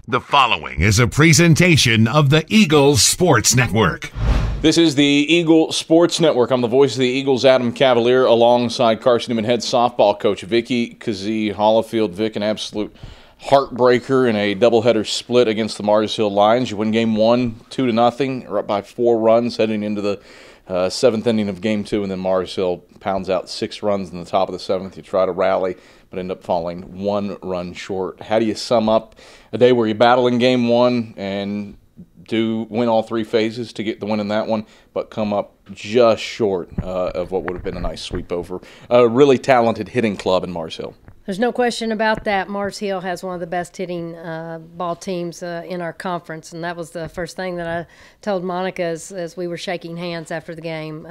The following is a presentation of the Eagles Sports Network. This is the Eagle Sports Network. I'm the voice of the Eagles, Adam Cavalier, alongside Carson-Newman head softball coach Vickee Kazee-Hollifield. Vic, an absolute heartbreaker in a doubleheader split against the Mars Hill Lions. You win game one, 2-0. You're up by 4 runs heading into the 7th inning of game 2, and then Mars Hill pounds out 6 runs in the top of the 7th. You try to rally, but end up falling 1 run short. How do you sum up a day where you battle in game 1 and do win all 3 phases to get the win in that one, but come up just short of what would have been a nice sweep over a really talented hitting club in Mars Hill? There's no question about that. Mars Hill has one of the best hitting ball teams in our conference, and that was the first thing that I told Monica as we were shaking hands after the game.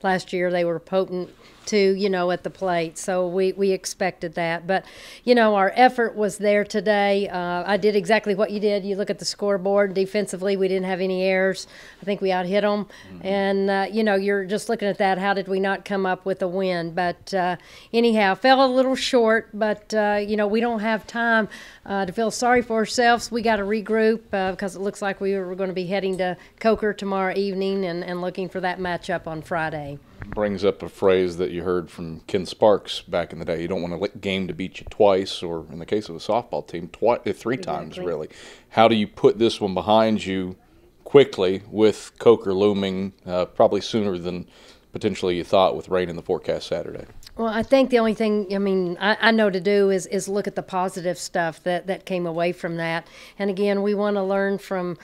Last year they were potent too, at the plate, so we expected that. But, our effort was there today. I did exactly what you did. You look at the scoreboard. Defensively, we didn't have any errors. I think we out-hit them. Mm-hmm. And, you're just looking at that. How did we not come up with a win? But anyhow, fell a little short. But, we don't have time to feel sorry for ourselves. We got to regroup because it looks like we were going to be heading to Coker tomorrow evening and looking for that matchup on Friday. Brings up a phrase that you heard from Ken Sparks back in the day. You don't want a game to beat you twice, or in the case of a softball team, 3 times, really. How do you put this one behind you quickly with Coker looming probably sooner than potentially you thought with rain in the forecast Saturday? Well, I think the only thing, I know to do is look at the positive stuff that came away from that. And, again, we want to learn from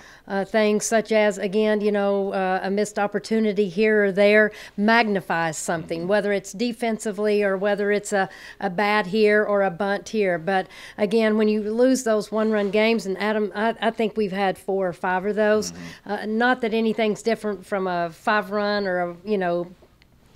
things such as, again, a missed opportunity here or there magnifies something, whether it's defensively or whether it's a bat here or a bunt here. But, again, when you lose those 1-run games, and, Adam, I think we've had 4 or 5 of those, not that anything's different from a 5-run or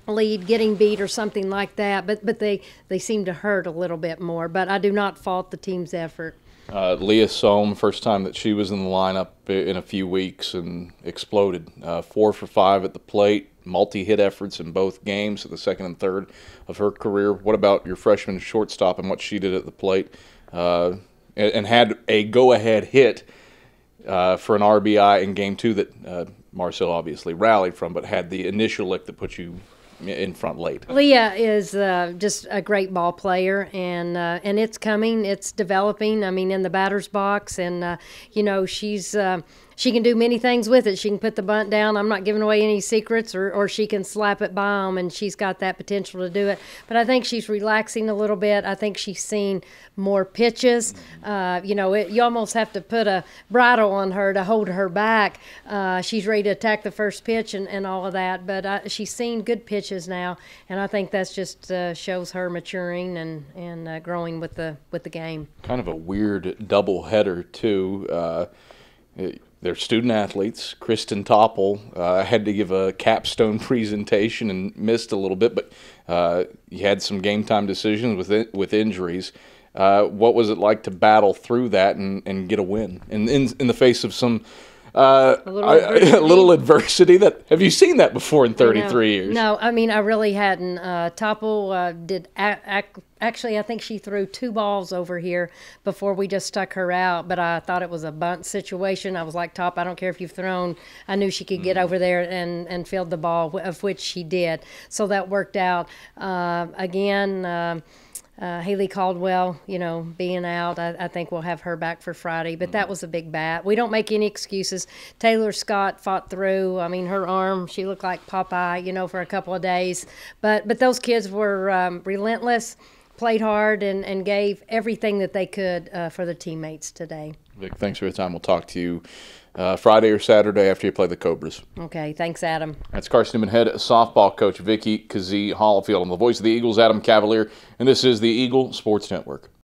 lead getting beat or something like that, but they seem to hurt a little bit more. But I do not fault the team's effort. Leah Sohm, first time that she was in the lineup in a few weeks and exploded. 4 for 5 at the plate, multi-hit efforts in both games, so the 2nd and 3rd of her career. What about your freshman shortstop and what she did at the plate? And had a go-ahead hit for an RBI in game 2 that Mars Hill obviously rallied from, but had the initial lick that put you in front late. Leah is just a great ball player, and it's coming, it's developing. In the batter's box, and she can do many things with it. She can put the bunt down. I'm not giving away any secrets, or she can slap it by them, and she's got that potential to do it. But I think she's relaxing a little bit. I think she's seen more pitches. You almost have to put a bridle on her to hold her back. She's ready to attack the first pitch and all of that. But she's seen good pitches now, and I think that's just shows her maturing and growing with the game. Kind of a weird doubleheader too. They're student athletes. Kristen Topple had to give a capstone presentation and missed a little bit, but you had some game time decisions with injuries. What was it like to battle through that and get a win in the face of some a little adversity? Have you seen that before in 33 years? No, I really hadn't. Topple did actually, I think she threw 2 balls over here before we just stuck her out, but I thought it was a bunt situation. I was like, Top, I don't care if you've thrown. I knew she could get over there and field the ball, of which she did. So that worked out. Haley Caldwell, being out, I think we'll have her back for Friday. But that was a big bat. We don't make any excuses. Taylor Scott fought through. Her arm, she looked like Popeye, for a couple of days. But those kids were relentless, played hard, and gave everything that they could for the teammates today. Vic, thanks for your time. We'll talk to you Friday or Saturday after you play the Cobras. Okay, thanks, Adam. That's Carson-Newman head softball coach Vickee Kazee-Hollifield. I'm the voice of the Eagles, Adam Cavalier, and this is the Eagle Sports Network.